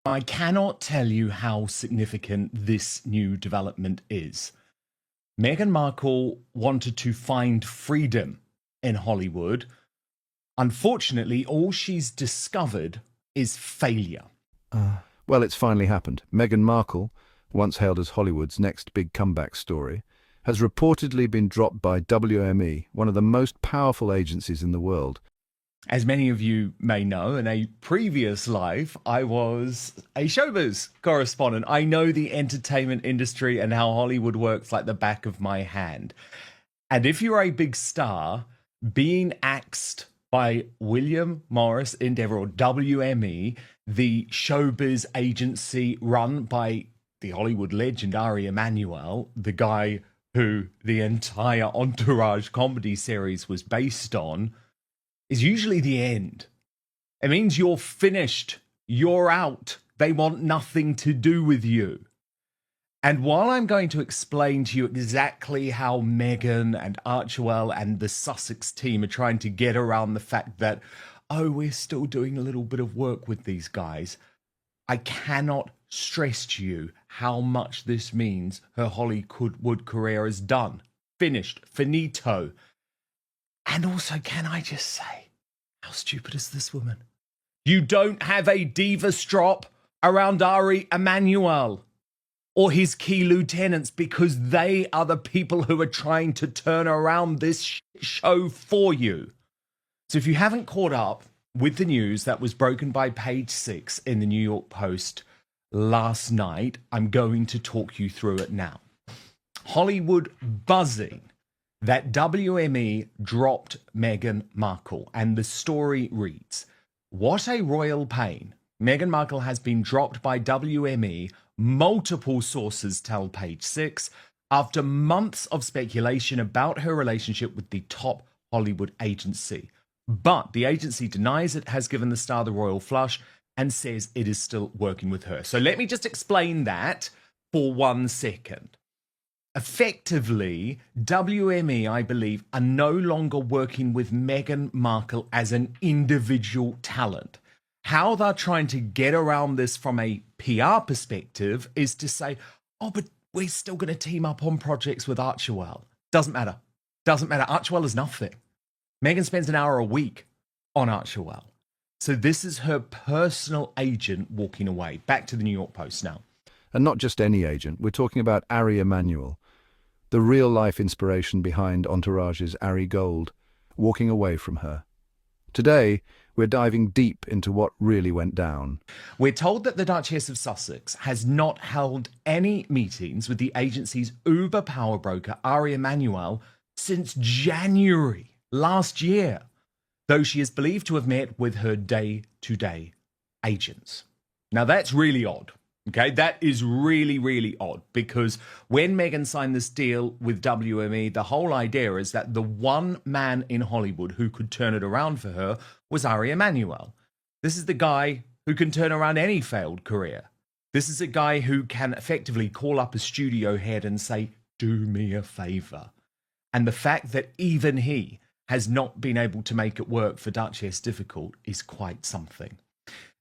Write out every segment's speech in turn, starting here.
I cannot tell you how significant this new development is. Meghan Markle wanted to find freedom in Hollywood. Unfortunately, all she's discovered is failure. Well, it's finally happened. Meghan Markle, once hailed as Hollywood's next big comeback story, has reportedly been dropped by WME, one of the most powerful agencies in the world. As many of you may know, in a previous life, I was a showbiz correspondent. I know the entertainment industry and how Hollywood works like the back of my hand. And if you're a big star, being axed by William Morris Endeavour, or WME, the showbiz agency run by the Hollywood legend Ari Emanuel, the guy who the entire Entourage comedy series was based on, is usually the end. It means you're finished. You're out. They want nothing to do with you. And while I'm going to explain to you exactly how Meghan and Archewell and the Sussex team are trying to get around the fact that, oh, we're still doing a little bit of work with these guys, I cannot stress to you how much this means her Hollywood career is done. Finished. Finito. And also, can I just say, how stupid is this woman? You don't have a diva strop around Ari Emanuel or his key lieutenants, because they are the people who are trying to turn around this show for you. So if you haven't caught up with the news that was broken by Page 6 in the New York Post last night, I'm going to talk you through it now. Hollywood buzzing that WME dropped Meghan Markle, and the story reads, what a royal pain. Meghan Markle has been dropped by WME, multiple sources tell Page 6, after months of speculation about her relationship with the top Hollywood agency. But the agency denies it has given the star the royal flush and says it is still working with her. So let me just explain that for 1 second. Effectively, WME, I believe, are no longer working with Meghan Markle as an individual talent. How they're trying to get around this from a PR perspective is to say, oh, but we're still going to team up on projects with Archewell. Doesn't matter. Doesn't matter. Archewell is nothing. Meghan spends an hour a week on Archewell. So this is her personal agent walking away. Back to the New York Post now. And not just any agent. We're talking about Ari Emanuel, the real-life inspiration behind Entourage's Ari Gold, walking away from her. Today, we're diving deep into what really went down. We're told that the Duchess of Sussex has not held any meetings with the agency's Uber power broker, Ari Emanuel, since January last year, though she is believed to have met with her day-to-day agents. Now, that's really odd. Okay, that is really, really odd, because when Meghan signed this deal with WME, the whole idea is that the one man in Hollywood who could turn it around for her was Ari Emanuel. This is the guy who can turn around any failed career. This is a guy who can effectively call up a studio head and say, do me a favor. And the fact that even he has not been able to make it work for Duchess Difficult is quite something.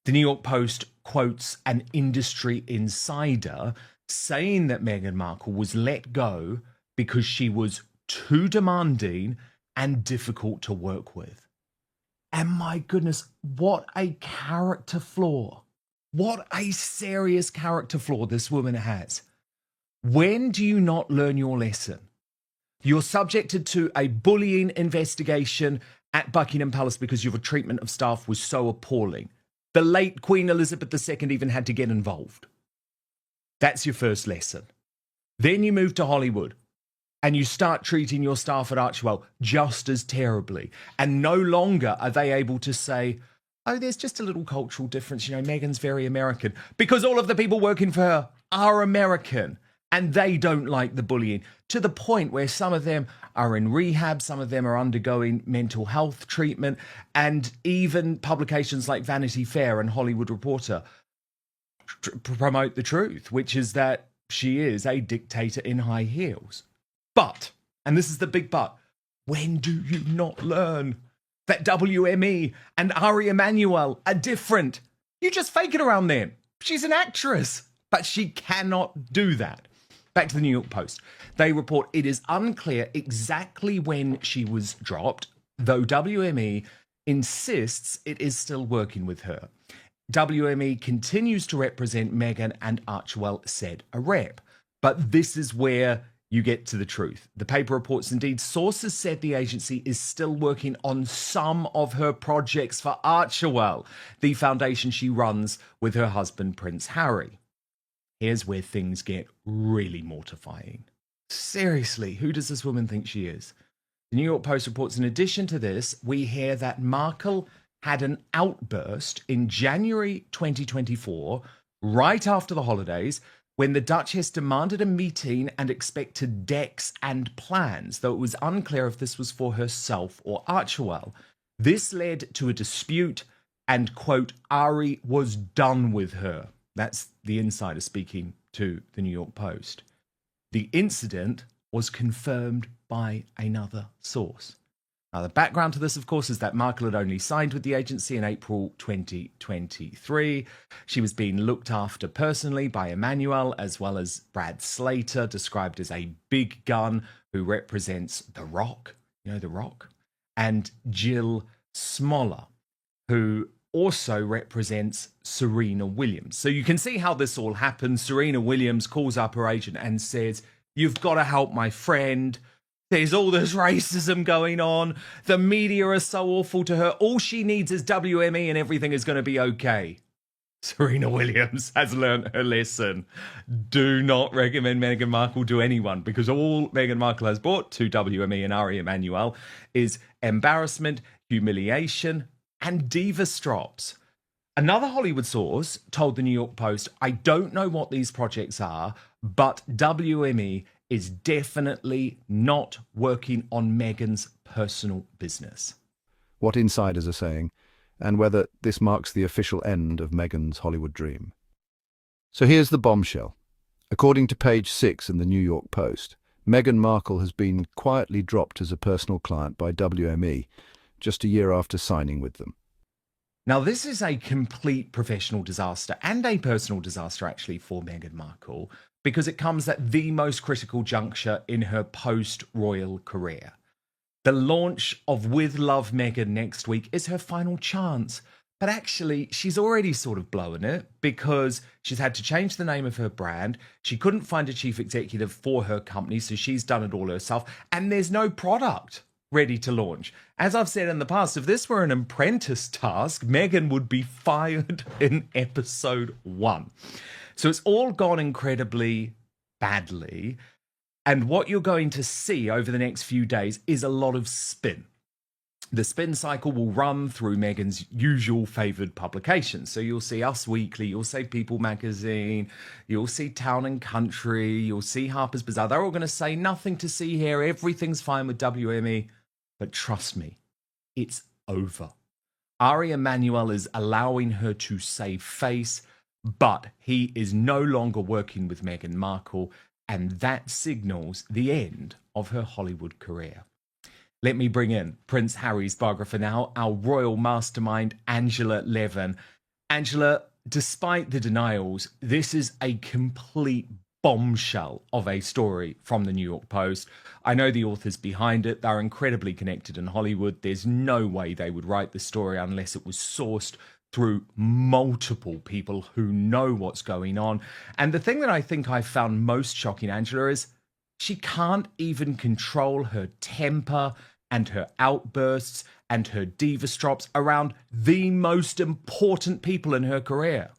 The New York Post quotes an industry insider saying that Meghan Markle was let go because she was too demanding and difficult to work with. And my goodness, what a character flaw. What a serious character flaw this woman has. When do you not learn your lesson? You're subjected to a bullying investigation at Buckingham Palace because your treatment of staff was so appalling. The late Queen Elizabeth II even had to get involved. That's your first lesson. Then you move to Hollywood and you start treating your staff at Archewell just as terribly. And no longer are they able to say, oh, there's just a little cultural difference. You know, Meghan's very American. Because all of the people working for her are American. And they don't like the bullying, to the point where some of them are in rehab, some of them are undergoing mental health treatment, and even publications like Vanity Fair and Hollywood Reporter promote the truth, which is that she is a dictator in high heels. But, and this is the big but, when do you not learn that WME and Ari Emanuel are different? You just fake it around them. She's an actress, but she cannot do that. Back to the New York Post. They report it is unclear exactly when she was dropped, though WME insists it is still working with her. WME continues to represent Meghan, and Archewell said a rep. But this is where you get to the truth. The paper reports indeed sources said the agency is still working on some of her projects for Archewell, the foundation she runs with her husband, Prince Harry. Here's where things get really mortifying. Seriously, who does this woman think she is? The New York Post reports, in addition to this, we hear that Markle had an outburst in January 2024, right after the holidays, when the Duchess demanded a meeting and expected decks and plans, though it was unclear if this was for herself or Archewell. This led to a dispute and, quote, Ari was done with her. That's the insider speaking to the New York Post. The incident was confirmed by another source. Now, the background to this, of course, is that Markle had only signed with the agency in April 2023. She was being looked after personally by Emmanuel, as well as Brad Slater, described as a big gun who represents The Rock, you know, The Rock, and Jill Smoller, who also represents Serena Williams. So you can see how this all happens. Serena Williams calls up her agent and says, "You've got to help my friend. There's all this racism going on. The media are so awful to her. All she needs is WME and everything is going to be okay." Serena Williams has learned her lesson. Do not recommend Meghan Markle to anyone, because all Meghan Markle has brought to WME and Ari Emanuel is embarrassment, humiliation, and diva strops. Another Hollywood source told the New York Post, "I don't know what these projects are, but WME is definitely not working on Meghan's personal business." What insiders are saying, and whether this marks the official end of Meghan's Hollywood dream. So here's the bombshell. According to page 6 in the New York Post, Meghan Markle has been quietly dropped as a personal client by WME just a year after signing with them. Now, this is a complete professional disaster and a personal disaster, actually, for Meghan Markle, because it comes at the most critical juncture in her post-royal career. The launch of With Love Meghan next week is her final chance. But actually, she's already sort of blown it, because she's had to change the name of her brand. She couldn't find a chief executive for her company, so she's done it all herself. And there's no product ready to launch. As I've said in the past, if this were an apprentice task, Meghan would be fired in episode 1. So it's all gone incredibly badly. And what you're going to see over the next few days is a lot of spin. The spin cycle will run through Meghan's usual favoured publications. So you'll see Us Weekly, you'll see People Magazine, you'll see Town and Country, you'll see Harper's Bazaar. They're all going to say nothing to see here, everything's fine with WME. But trust me, it's over. Ari Emanuel is allowing her to save face, but he is no longer working with Meghan Markle, and that signals the end of her Hollywood career. Let me bring in Prince Harry's biographer now, our royal mastermind, Angela Levin. Angela, despite the denials, this is a complete bombshell of a story from the New York Post. I know the authors behind it. They're incredibly connected in Hollywood. There's no way they would write the story unless it was sourced through multiple people who know what's going on. And the thing that I think I found most shocking, Angela, is she can't even control her temper and her outbursts and her diva strops around the most important people in her career.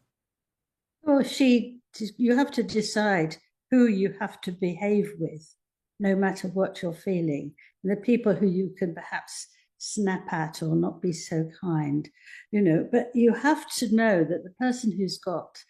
Well, you have to decide who you have to behave with, no matter what you're feeling. And the people who you can perhaps snap at or not be so kind, but you have to know that the person who's got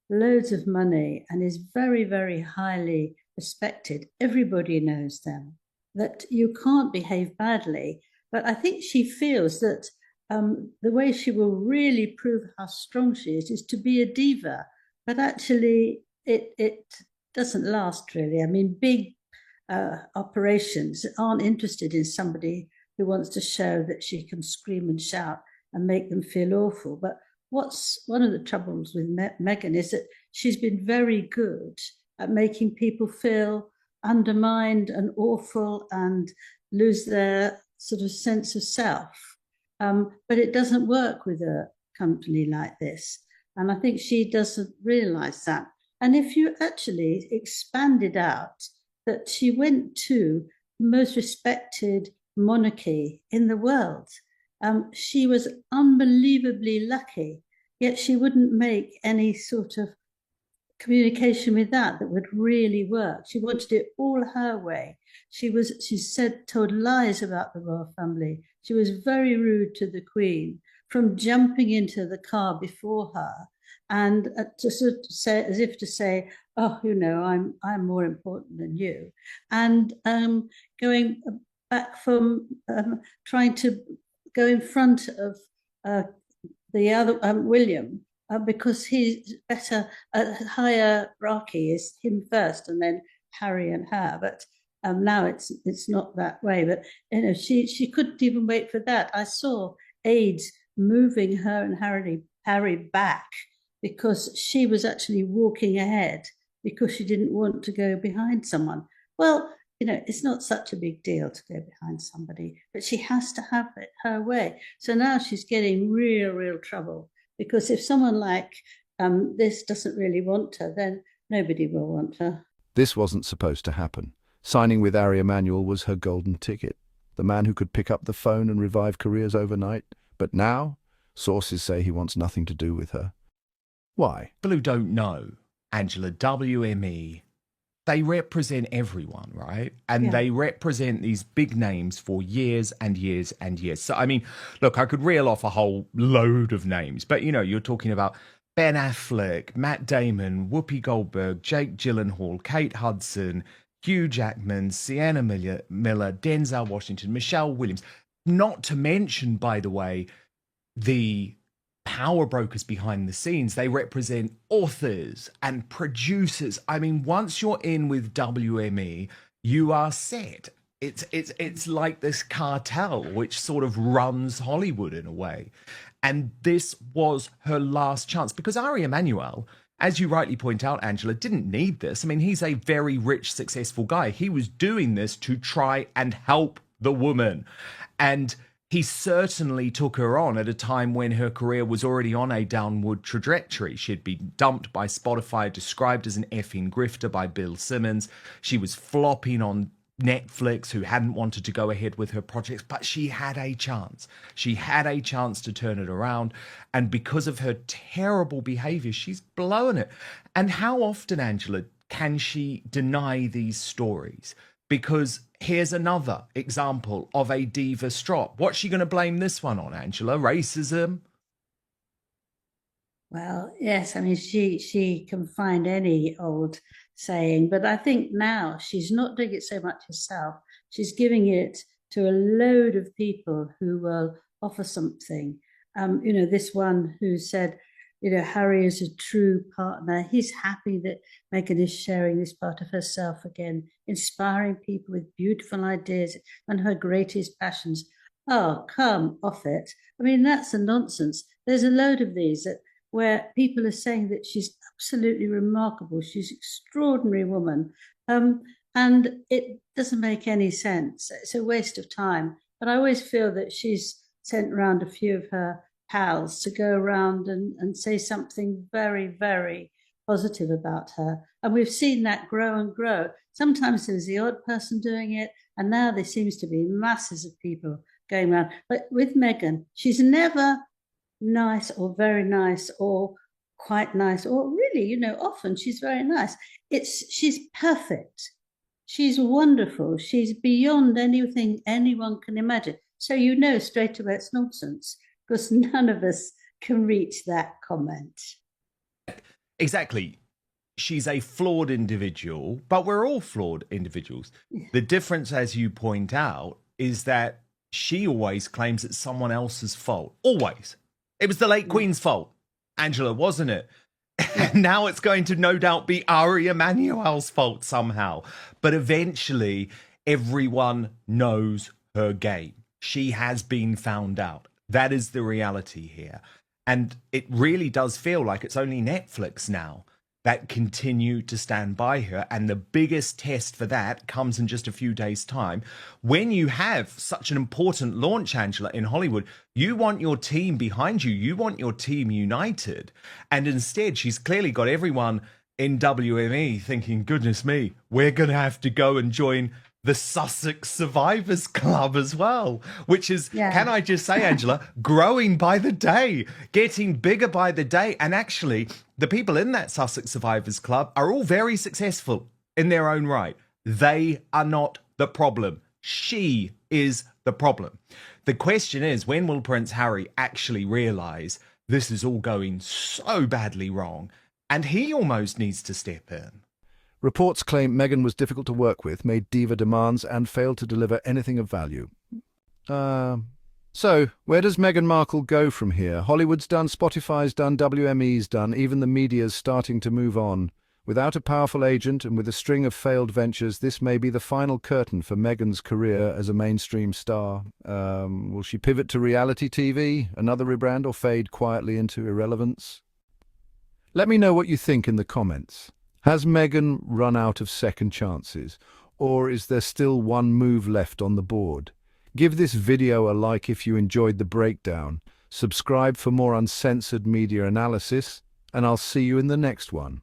loads of money and is very, very highly respected, everybody knows them, that you can't behave badly. But I think she feels that the way she will really prove how strong she is to be a diva. But actually, it doesn't last, really. I mean, big operations aren't interested in somebody who wants to show that she can scream and shout and make them feel awful. But what's one of the troubles with Meghan is that she's been very good at making people feel undermined and awful and lose their sort of sense of self. But it doesn't work with a company like this. And I think she doesn't realize that. And if you actually expanded out that she went to the most respected monarchy in the world, she was unbelievably lucky, yet she wouldn't make any sort of communication with that would really work. She wanted it all her way. She said, told lies about the royal family. She was very rude to the Queen, from jumping into the car before her and to sort of say, as if to say, oh, I'm more important than you, and going back from trying to go in front of the other William, because he's better, hierarchy is him first and then Harry and her. But now it's not that way. But she couldn't even wait for that. I saw aides moving her and Harry back because she was actually walking ahead because she didn't want to go behind someone. Well, it's not such a big deal to go behind somebody, but she has to have it her way. So now she's getting real trouble, because if someone like this doesn't really want her, then nobody will want her. This wasn't supposed to happen. Signing with Ari Emanuel was her golden ticket, the man who could pick up the phone and revive careers overnight. But now, sources say he wants nothing to do with her. Why? People who don't know, Angela, WME, they represent everyone, right? And they represent these big names for years and years and years. So, I mean, look, I could reel off a whole load of names, but, you're talking about Ben Affleck, Matt Damon, Whoopi Goldberg, Jake Gyllenhaal, Kate Hudson, Hugh Jackman, Sienna Miller, Denzel Washington, Michelle Williams. Not to mention, by the way, the power brokers behind the scenes. They represent authors and producers. I mean, once you're in with WME, you are set. It's like this cartel which sort of runs Hollywood in a way. And this was her last chance, because Ari Emanuel, as you rightly point out, Angela, didn't need this. I mean, he's a very rich, successful guy. He was doing this to try and help the woman. And he certainly took her on at a time when her career was already on a downward trajectory. She'd been dumped by Spotify, described as an effing grifter by Bill Simmons. She was flopping on Netflix, who hadn't wanted to go ahead with her projects, but she had a chance. She had a chance to turn it around. And because of her terrible behavior, she's blown it. And how often, Angela, can she deny these stories? Because here's another example of a diva strop. What's she going to blame this one on, Angela? Racism? Well, yes, I mean, she can find any old saying, but I think now she's not doing it so much herself. She's giving it to a load of people who will offer something. This one who said, Harry is a true partner. He's happy that Meghan is sharing this part of herself again, inspiring people with beautiful ideas and her greatest passions. Oh, come off it. I mean, that's a nonsense. There's a load of these where people are saying that she's absolutely remarkable. She's an extraordinary woman. And it doesn't make any sense. It's a waste of time. But I always feel that she's sent around a few of her pals to go around and say something very, very positive about her. And we've seen that grow and grow. Sometimes there's the odd person doing it, and now there seems to be masses of people going around. But with Meghan, she's never nice or very nice or quite nice, or really, often she's very nice. She's perfect. She's wonderful. She's beyond anything anyone can imagine. So straight away it's nonsense, because none of us can reach that comment. Exactly. She's a flawed individual, but we're all flawed individuals. The difference, as you point out, is that she always claims it's someone else's fault. Always. It was the late Queen's fault, Angela, wasn't it? And now it's going to no doubt be Ari Emanuel's fault somehow. But eventually, everyone knows her game. She has been found out. That is the reality here. And it really does feel like it's only Netflix now that continue to stand by her. And the biggest test for that comes in just a few days' time. When you have such an important launch, Angela, in Hollywood, you want your team behind you. You want your team united. And instead, she's clearly got everyone in WME thinking, goodness me, we're going to have to go and join the Sussex Survivors Club as well, which is, can I just say, Angela, growing by the day, getting bigger by the day. And actually, the people in that Sussex Survivors Club are all very successful in their own right. They are not the problem. She is the problem. The question is, when will Prince Harry actually realise this is all going so badly wrong? And he almost needs to step in. Reports claim Meghan was difficult to work with, made diva demands, and failed to deliver anything of value. So, where does Meghan Markle go from here? Hollywood's done, Spotify's done, WME's done, even the media's starting to move on. Without a powerful agent and with a string of failed ventures, this may be the final curtain for Meghan's career as a mainstream star. Will she pivot to reality TV, another rebrand, or fade quietly into irrelevance? Let me know what you think in the comments. Has Meghan run out of second chances, or is there still one move left on the board? Give this video a like if you enjoyed the breakdown, subscribe for more uncensored media analysis, and I'll see you in the next one.